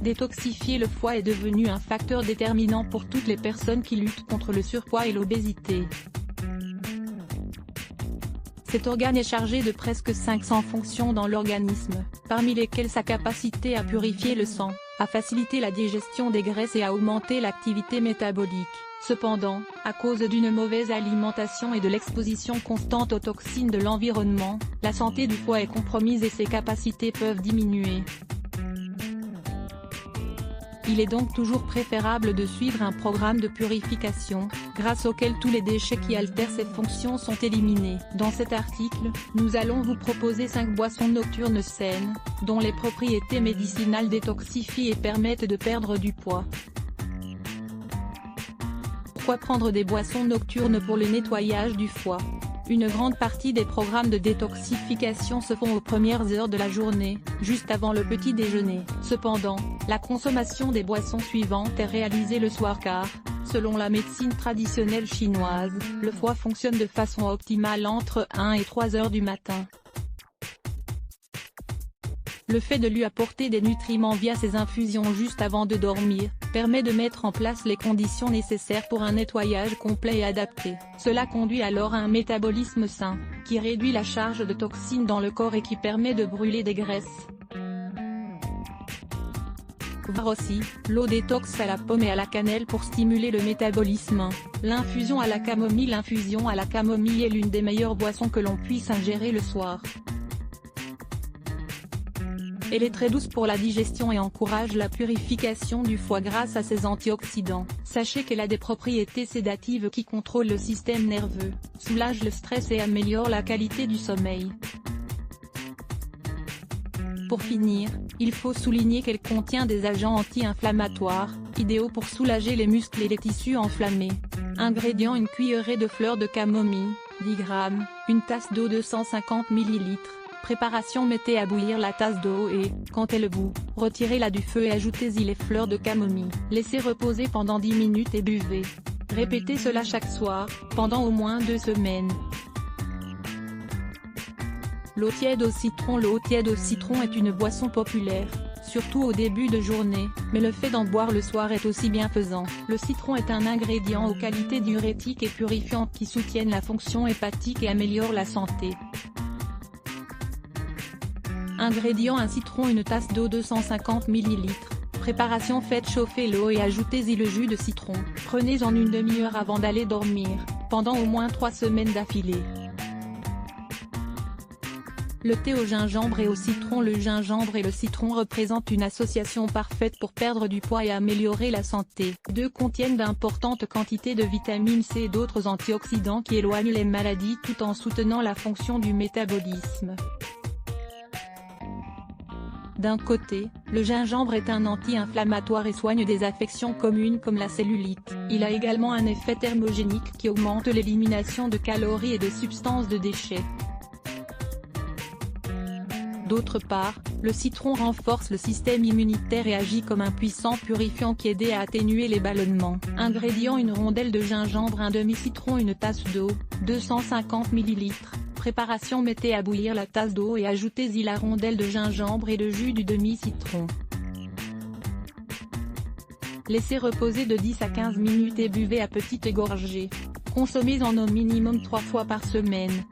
Détoxifier le foie est devenu un facteur déterminant pour toutes les personnes qui luttent contre le surpoids et l'obésité. Cet organe est chargé de presque 500 fonctions dans l'organisme, parmi lesquelles sa capacité à purifier le sang, à faciliter la digestion des graisses et à augmenter l'activité métabolique. Cependant, à cause d'une mauvaise alimentation et de l'exposition constante aux toxines de l'environnement, la santé du foie est compromise et ses capacités peuvent diminuer. Il est donc toujours préférable de suivre un programme de purification, grâce auquel tous les déchets qui altèrent ces fonctions sont éliminés. Dans cet article, nous allons vous proposer 5 boissons nocturnes saines, dont les propriétés médicinales détoxifient et permettent de perdre du poids. Pourquoi prendre des boissons nocturnes pour le nettoyage du foie ? Une grande partie des programmes de détoxification se font aux premières heures de la journée, juste avant le petit déjeuner. Cependant, la consommation des boissons suivantes est réalisée le soir car, selon la médecine traditionnelle chinoise, le foie fonctionne de façon optimale entre 1 et 3 heures du matin. Le fait de lui apporter des nutriments via ces infusions juste avant de dormir, permet de mettre en place les conditions nécessaires pour un nettoyage complet et adapté. Cela conduit alors à un métabolisme sain, qui réduit la charge de toxines dans le corps et qui permet de brûler des graisses. Voir aussi, l'eau détox à la pomme et à la cannelle pour stimuler le métabolisme. L'infusion à la camomille. L'infusion à la camomille est l'une des meilleures boissons que l'on puisse ingérer le soir. Elle est très douce pour la digestion et encourage la purification du foie grâce à ses antioxydants. Sachez qu'elle a des propriétés sédatives qui contrôlent le système nerveux, soulagent le stress et améliorent la qualité du sommeil. Pour finir, il faut souligner qu'elle contient des agents anti-inflammatoires, idéaux pour soulager les muscles et les tissus enflammés. Ingrédients: une cuillerée de fleurs de camomille, 10 g, une tasse d'eau 250 ml. Préparation: mettez à bouillir la tasse d'eau et, quand elle bout, retirez-la du feu et ajoutez-y les fleurs de camomille. Laissez reposer pendant 10 minutes et buvez. Répétez cela chaque soir, pendant au moins 2 semaines. L'eau tiède au citron. L'eau tiède au citron est une boisson populaire, surtout au début de journée, mais le fait d'en boire le soir est aussi bienfaisant. Le citron est un ingrédient aux qualités diurétiques et purifiantes qui soutiennent la fonction hépatique et améliorent la santé. Ingrédients: un citron, une tasse d'eau 250 ml. Préparation: faites chauffer l'eau et ajoutez-y le jus de citron. Prenez-en une demi-heure avant d'aller dormir, pendant au moins 3 semaines d'affilée. Le thé au gingembre et au citron. Le gingembre et le citron représentent une association parfaite pour perdre du poids et améliorer la santé. 2 contiennent d'importantes quantités de vitamine C et d'autres antioxydants qui éloignent les maladies tout en soutenant la fonction du métabolisme. D'un côté, le gingembre est un anti-inflammatoire et soigne des affections communes comme la cellulite. Il a également un effet thermogénique qui augmente l'élimination de calories et de substances de déchets. D'autre part, le citron renforce le système immunitaire et agit comme un puissant purifiant qui aide à atténuer les ballonnements. Ingrédients: une rondelle de gingembre, un demi-citron, une tasse d'eau, 250 ml. Préparation: mettez à bouillir la tasse d'eau et ajoutez-y la rondelle de gingembre et le jus du demi-citron. Laissez reposer de 10 à 15 minutes et buvez à petites gorgées. Consommez en au minimum 3 fois par semaine.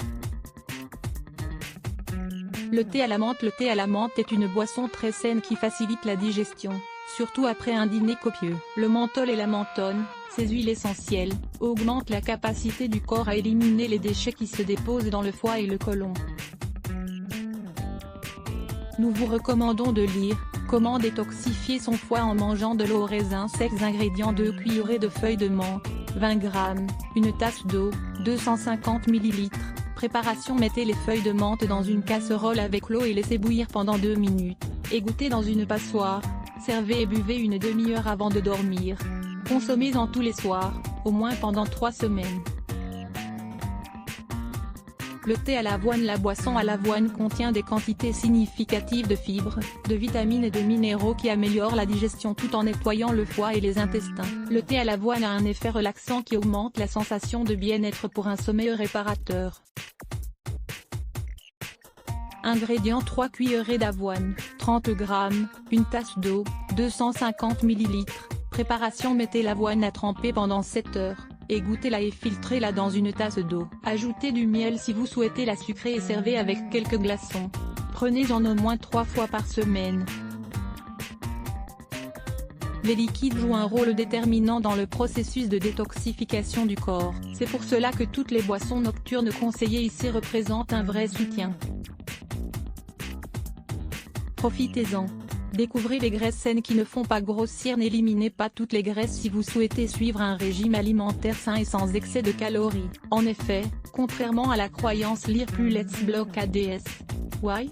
Le thé à la menthe. Le thé à la menthe est une boisson très saine qui facilite la digestion, surtout après un dîner copieux. Le menthol et la mentone, ces huiles essentielles, augmentent la capacité du corps à éliminer les déchets qui se déposent dans le foie et le côlon. Nous vous recommandons de lire « Comment détoxifier son foie en mangeant de l'eau au raisin sec ». Ingrédients: 2 cuillerées de feuilles de menthe, 20 g, une tasse d'eau, 250 ml. Préparation: mettez les feuilles de menthe dans une casserole avec l'eau et laissez bouillir pendant 2 minutes. Égouttez dans une passoire. Servez et buvez une demi-heure avant de dormir. Consommez-en tous les soirs, au moins pendant 3 semaines. Le thé à l'avoine. La boisson à l'avoine contient des quantités significatives de fibres, de vitamines et de minéraux qui améliorent la digestion tout en nettoyant le foie et les intestins. Le thé à l'avoine a un effet relaxant qui augmente la sensation de bien-être pour un sommeil réparateur. Ingrédients: 3 cuillerées d'avoine, 30 g, une tasse d'eau, 250 ml. Préparation: mettez l'avoine à tremper pendant 7 heures, égouttez-la et filtrez-la dans une tasse d'eau. Ajoutez du miel si vous souhaitez la sucrer et servez avec quelques glaçons. Prenez-en au moins 3 fois par semaine. Les liquides jouent un rôle déterminant dans le processus de détoxification du corps. C'est pour cela que toutes les boissons nocturnes conseillées ici représentent un vrai soutien. Profitez-en. Découvrez les graisses saines qui ne font pas grossir. N'éliminez pas toutes les graisses si vous souhaitez suivre un régime alimentaire sain et sans excès de calories. En effet, contrairement à la croyance lire plus let's block ADS. Why?